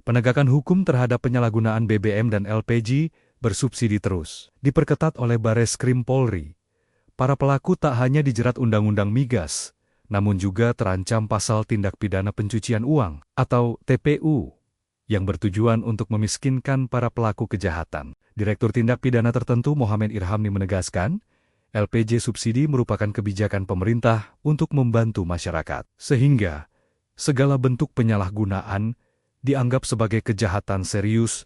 Penegakan hukum terhadap penyalahgunaan BBM dan LPG bersubsidi terus diperketat oleh Bareskrim Polri. Para pelaku tak hanya dijerat Undang-Undang Migas, namun juga terancam pasal tindak pidana pencucian uang atau TPU yang bertujuan untuk memiskinkan para pelaku kejahatan. Direktur Tindak Pidana Tertentu Mohamad Irhamni menegaskan, LPG subsidi merupakan kebijakan pemerintah untuk membantu masyarakat, sehingga segala bentuk penyalahgunaan dianggap sebagai kejahatan serius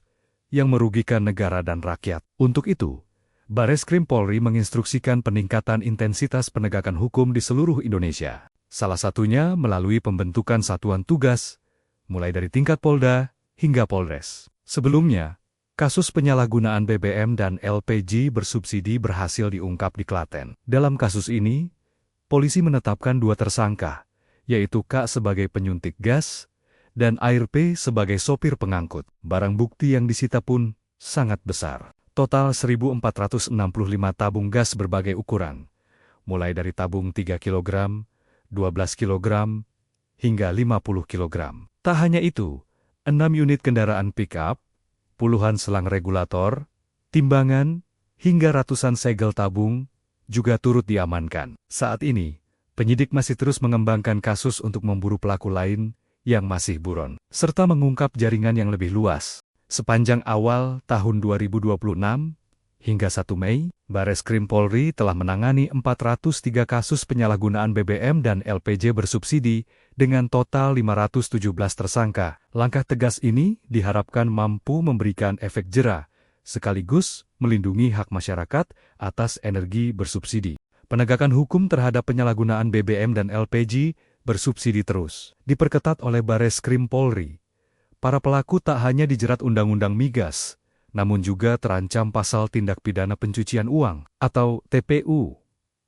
yang merugikan negara dan rakyat. Untuk itu, Bareskrim Polri menginstruksikan peningkatan intensitas penegakan hukum di seluruh Indonesia. Salah satunya melalui pembentukan satuan tugas, mulai dari tingkat Polda hingga Polres. Sebelumnya, kasus penyalahgunaan BBM dan LPG bersubsidi berhasil diungkap di Klaten. Dalam kasus ini, polisi menetapkan 2 tersangka, yaitu K sebagai penyuntik gas dan ARP sebagai sopir pengangkut. Barang bukti yang disita pun sangat besar. Total 1.465 tabung gas berbagai ukuran, mulai dari tabung 3 kg, 12 kg, hingga 50 kg. Tak hanya itu, 6 unit kendaraan pick-up, puluhan selang regulator, timbangan, hingga ratusan segel tabung juga turut diamankan. Saat ini, penyidik masih terus mengembangkan kasus untuk memburu pelaku lain yang masih buron, serta mengungkap jaringan yang lebih luas. Sepanjang awal tahun 2026 hingga 1 Mei, Bareskrim Polri telah menangani 403 kasus penyalahgunaan BBM dan LPG bersubsidi dengan total 517 tersangka. Langkah tegas ini diharapkan mampu memberikan efek jera, sekaligus melindungi hak masyarakat atas energi bersubsidi. Penegakan hukum terhadap penyalahgunaan BBM dan LPG bersubsidi terus diperketat oleh Bareskrim Polri. Para pelaku tak hanya dijerat Undang-Undang Migas, namun juga terancam pasal tindak pidana pencucian uang atau TPU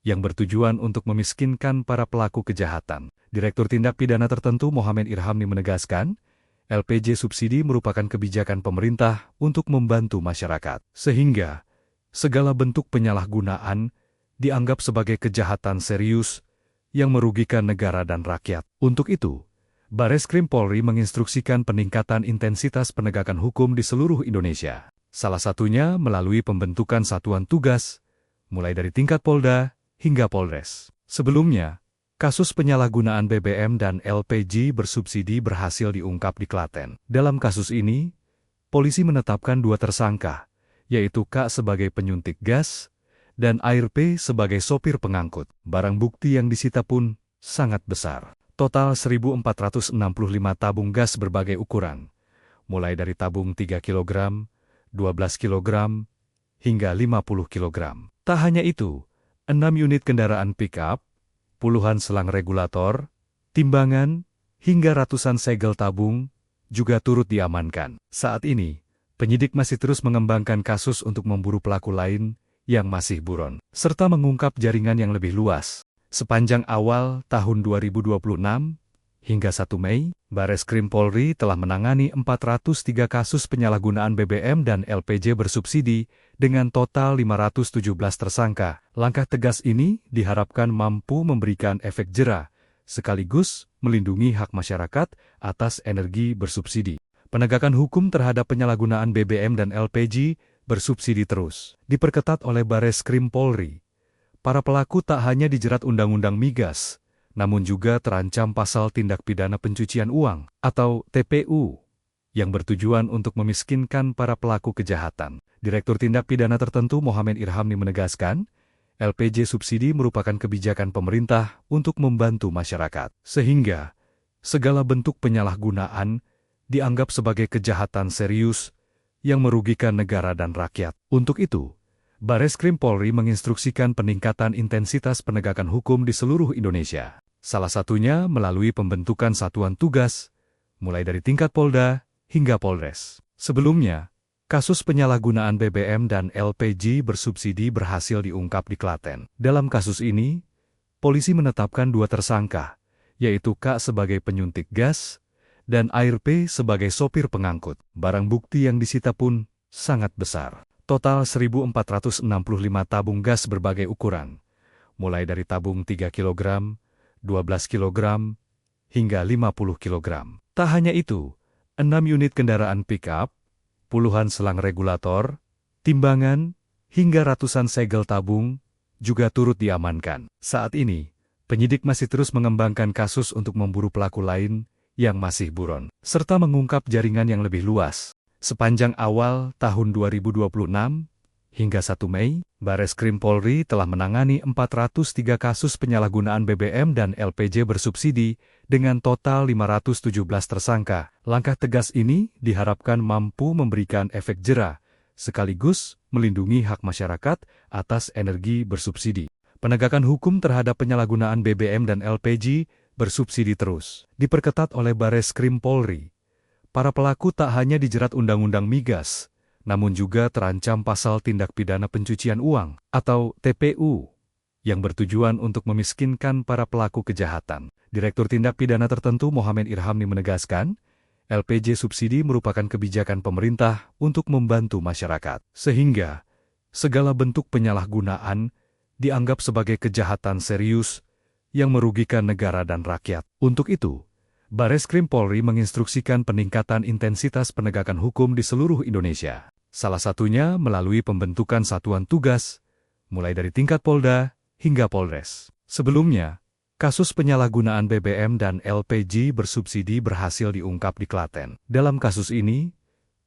yang bertujuan untuk memiskinkan para pelaku kejahatan. Direktur Tindak Pidana Tertentu Mohamad Irhamni menegaskan, LPG subsidi merupakan kebijakan pemerintah untuk membantu masyarakat, sehingga segala bentuk penyalahgunaan dianggap sebagai kejahatan serius yang merugikan negara dan rakyat. Untuk itu, Bareskrim Polri menginstruksikan peningkatan intensitas penegakan hukum di seluruh Indonesia. Salah satunya melalui pembentukan satuan tugas, mulai dari tingkat Polda hingga Polres. Sebelumnya, kasus penyalahgunaan BBM dan LPG bersubsidi berhasil diungkap di Klaten. Dalam kasus ini, polisi menetapkan 2 tersangka, yaitu K sebagai penyuntik gas dan ARP sebagai sopir pengangkut. Barang bukti yang disita pun sangat besar. Total 1.465 tabung gas berbagai ukuran, mulai dari tabung 3 kg, 12 kg, hingga 50 kg. Tak hanya itu, 6 unit kendaraan pick-up, puluhan selang regulator, timbangan, hingga ratusan segel tabung juga turut diamankan. Saat ini, penyidik masih terus mengembangkan kasus untuk memburu pelaku lain yang masih buron, serta mengungkap jaringan yang lebih luas. Sepanjang awal tahun 2026 hingga 1 Mei, Bareskrim Polri telah menangani 403 kasus penyalahgunaan BBM dan LPG bersubsidi dengan total 517 tersangka. Langkah tegas ini diharapkan mampu memberikan efek jera, sekaligus melindungi hak masyarakat atas energi bersubsidi. Penegakan hukum terhadap penyalahgunaan BBM dan LPG bersubsidi terus diperketat oleh Bareskrim Polri. Para pelaku tak hanya dijerat Undang-Undang Migas, namun juga terancam pasal tindak pidana pencucian uang atau TPU yang bertujuan untuk memiskinkan para pelaku kejahatan. Direktur Tindak Pidana Tertentu Mohamad Irhamni menegaskan, LPG subsidi merupakan kebijakan pemerintah untuk membantu masyarakat, sehingga segala bentuk penyalahgunaan dianggap sebagai kejahatan serius yang merugikan negara dan rakyat. Untuk itu, Bareskrim Polri menginstruksikan peningkatan intensitas penegakan hukum di seluruh Indonesia. Salah satunya melalui pembentukan satuan tugas, mulai dari tingkat Polda hingga Polres. Sebelumnya, kasus penyalahgunaan BBM dan LPG bersubsidi berhasil diungkap di Klaten. Dalam kasus ini, polisi menetapkan 2 tersangka, yaitu K sebagai penyuntik gas dan ARP sebagai sopir pengangkut. Barang bukti yang disita pun sangat besar. Total 1.465 tabung gas berbagai ukuran, mulai dari tabung 3 kg, 12 kg, hingga 50 kg. Tak hanya itu, 6 unit kendaraan pick-up, puluhan selang regulator, timbangan, hingga ratusan segel tabung juga turut diamankan. Saat ini, penyidik masih terus mengembangkan kasus untuk memburu pelaku lain yang masih buron, serta mengungkap jaringan yang lebih luas. Sepanjang awal tahun 2026 hingga 1 Mei, Bareskrim Polri telah menangani 403 kasus penyalahgunaan BBM dan LPG bersubsidi dengan total 517 tersangka. Langkah tegas ini diharapkan mampu memberikan efek jera, sekaligus melindungi hak masyarakat atas energi bersubsidi. Penegakan hukum terhadap penyalahgunaan BBM dan LPG bersubsidi terus diperketat oleh Bareskrim Polri. Para pelaku tak hanya dijerat Undang-Undang Migas, namun juga terancam pasal tindak pidana pencucian uang atau TPU yang bertujuan untuk memiskinkan para pelaku kejahatan. Direktur Tindak Pidana Tertentu Mohamad Irhamni menegaskan, LPG subsidi merupakan kebijakan pemerintah untuk membantu masyarakat, sehingga segala bentuk penyalahgunaan dianggap sebagai kejahatan serius yang merugikan negara dan rakyat. Untuk itu, Bareskrim Polri menginstruksikan peningkatan intensitas penegakan hukum di seluruh Indonesia. Salah satunya melalui pembentukan satuan tugas, mulai dari tingkat Polda hingga Polres. Sebelumnya, kasus penyalahgunaan BBM dan LPG bersubsidi berhasil diungkap di Klaten. Dalam kasus ini,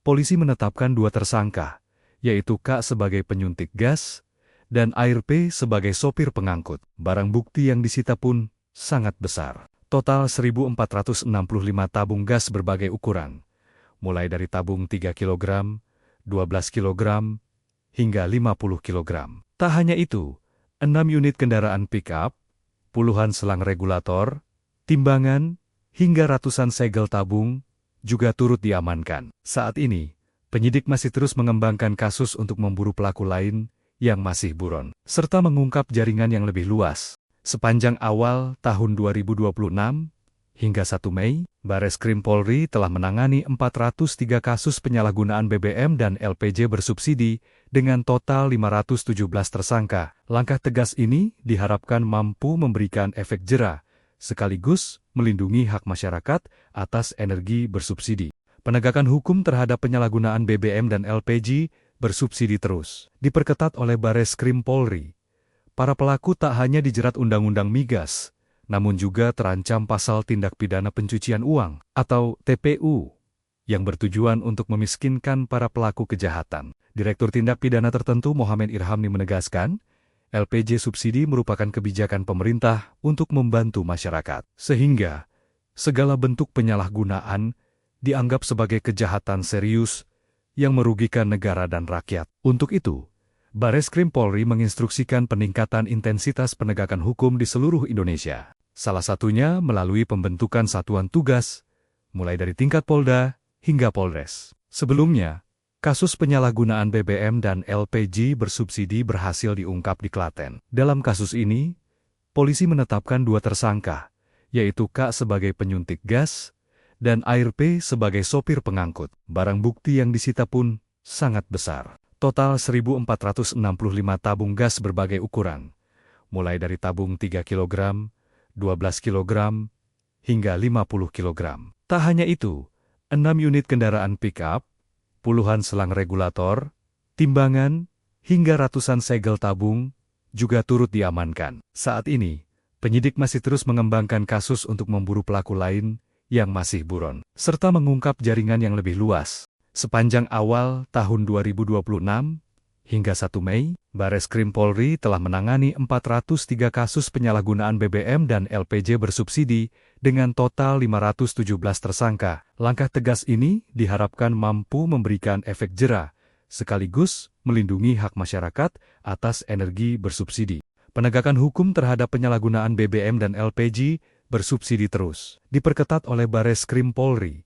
polisi menetapkan 2 tersangka, yaitu K sebagai penyuntik gas dan ARP sebagai sopir pengangkut. Barang bukti yang disita pun sangat besar. Total 1.465 tabung gas berbagai ukuran, mulai dari tabung 3 kg, 12 kg, hingga 50 kg. Tak hanya itu, 6 unit kendaraan pick-up, puluhan selang regulator, timbangan, hingga ratusan segel tabung juga turut diamankan. Saat ini, penyidik masih terus mengembangkan kasus untuk memburu pelaku lain yang masih buron, serta mengungkap jaringan yang lebih luas. Sepanjang awal tahun 2026 hingga 1 Mei, Bareskrim Polri telah menangani 403 kasus penyalahgunaan BBM dan LPG bersubsidi dengan total 517 tersangka. Langkah tegas ini diharapkan mampu memberikan efek jera, sekaligus melindungi hak masyarakat atas energi bersubsidi. Penegakan hukum terhadap penyalahgunaan BBM dan LPG bersubsidi terus diperketat oleh Bareskrim Polri. Para pelaku tak hanya dijerat Undang-Undang Migas, namun juga terancam pasal tindak pidana pencucian uang atau TPU yang bertujuan untuk memiskinkan para pelaku kejahatan. Direktur Tindak Pidana Tertentu Mohamad Irhamni menegaskan, LPG subsidi merupakan kebijakan pemerintah untuk membantu masyarakat, sehingga segala bentuk penyalahgunaan dianggap sebagai kejahatan serius yang merugikan negara dan rakyat. Untuk itu, Bareskrim Polri menginstruksikan peningkatan intensitas penegakan hukum di seluruh Indonesia. Salah satunya melalui pembentukan satuan tugas, mulai dari tingkat Polda hingga Polres. Sebelumnya, kasus penyalahgunaan BBM dan LPG bersubsidi berhasil diungkap di Klaten. Dalam kasus ini, polisi menetapkan 2 tersangka, yaitu K sebagai penyuntik gas dan ARP sebagai sopir pengangkut. Barang bukti yang disita pun sangat besar. Total 1.465 tabung gas berbagai ukuran, mulai dari tabung 3 kg, 12 kg, hingga 50 kg. Tak hanya itu, 6 unit kendaraan pick-up, puluhan selang regulator, timbangan, hingga ratusan segel tabung juga turut diamankan. Saat ini, penyidik masih terus mengembangkan kasus untuk memburu pelaku lain yang masih buron, serta mengungkap jaringan yang lebih luas. Sepanjang awal tahun 2026 hingga 1 Mei, Bareskrim Polri telah menangani 403 kasus penyalahgunaan BBM dan LPG bersubsidi dengan total 517 tersangka. Langkah tegas ini diharapkan mampu memberikan efek jera, sekaligus melindungi hak masyarakat atas energi bersubsidi. Penegakan hukum terhadap penyalahgunaan BBM dan LPG bersubsidi terus diperketat oleh Bareskrim Polri.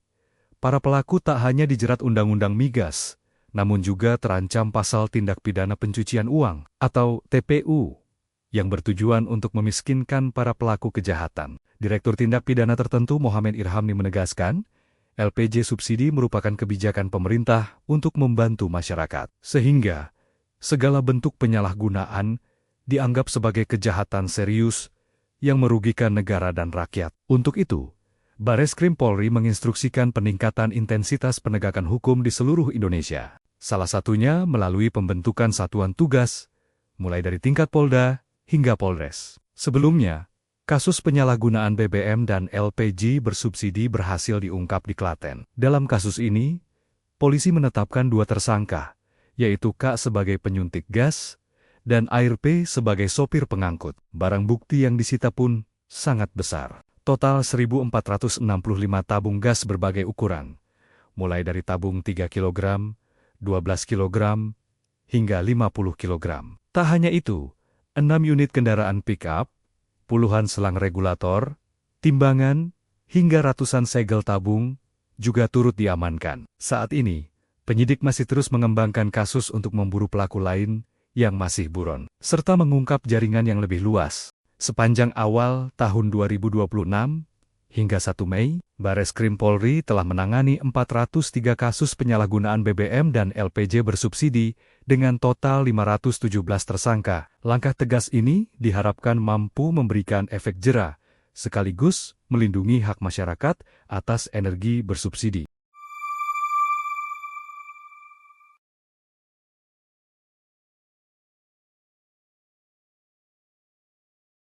Para pelaku tak hanya dijerat Undang-Undang Migas, namun juga terancam pasal tindak pidana pencucian uang atau TPU yang bertujuan untuk memiskinkan para pelaku kejahatan. Direktur Tindak Pidana Tertentu Mohamad Irhamni menegaskan, LPG subsidi merupakan kebijakan pemerintah untuk membantu masyarakat, sehingga segala bentuk penyalahgunaan dianggap sebagai kejahatan serius yang merugikan negara dan rakyat. Untuk itu, Bareskrim Polri menginstruksikan peningkatan intensitas penegakan hukum di seluruh Indonesia. Salah satunya melalui pembentukan satuan tugas, mulai dari tingkat Polda hingga Polres. Sebelumnya, kasus penyalahgunaan BBM dan LPG bersubsidi berhasil diungkap di Klaten. Dalam kasus ini, polisi menetapkan 2 tersangka, yaitu K sebagai penyuntik gas dan ARP sebagai sopir pengangkut. Barang bukti yang disita pun sangat besar. Total 1.465 tabung gas berbagai ukuran, mulai dari tabung 3 kg, 12 kg, hingga 50 kg. Tak hanya itu, 6 unit kendaraan pick-up, puluhan selang regulator, timbangan, hingga ratusan segel tabung juga turut diamankan. Saat ini, penyidik masih terus mengembangkan kasus untuk memburu pelaku lain yang masih buron, serta mengungkap jaringan yang lebih luas. Sepanjang awal tahun 2026 hingga 1 Mei, Bareskrim Polri telah menangani 403 kasus penyalahgunaan BBM dan LPG bersubsidi dengan total 517 tersangka. Langkah tegas ini diharapkan mampu memberikan efek jera, sekaligus melindungi hak masyarakat atas energi bersubsidi.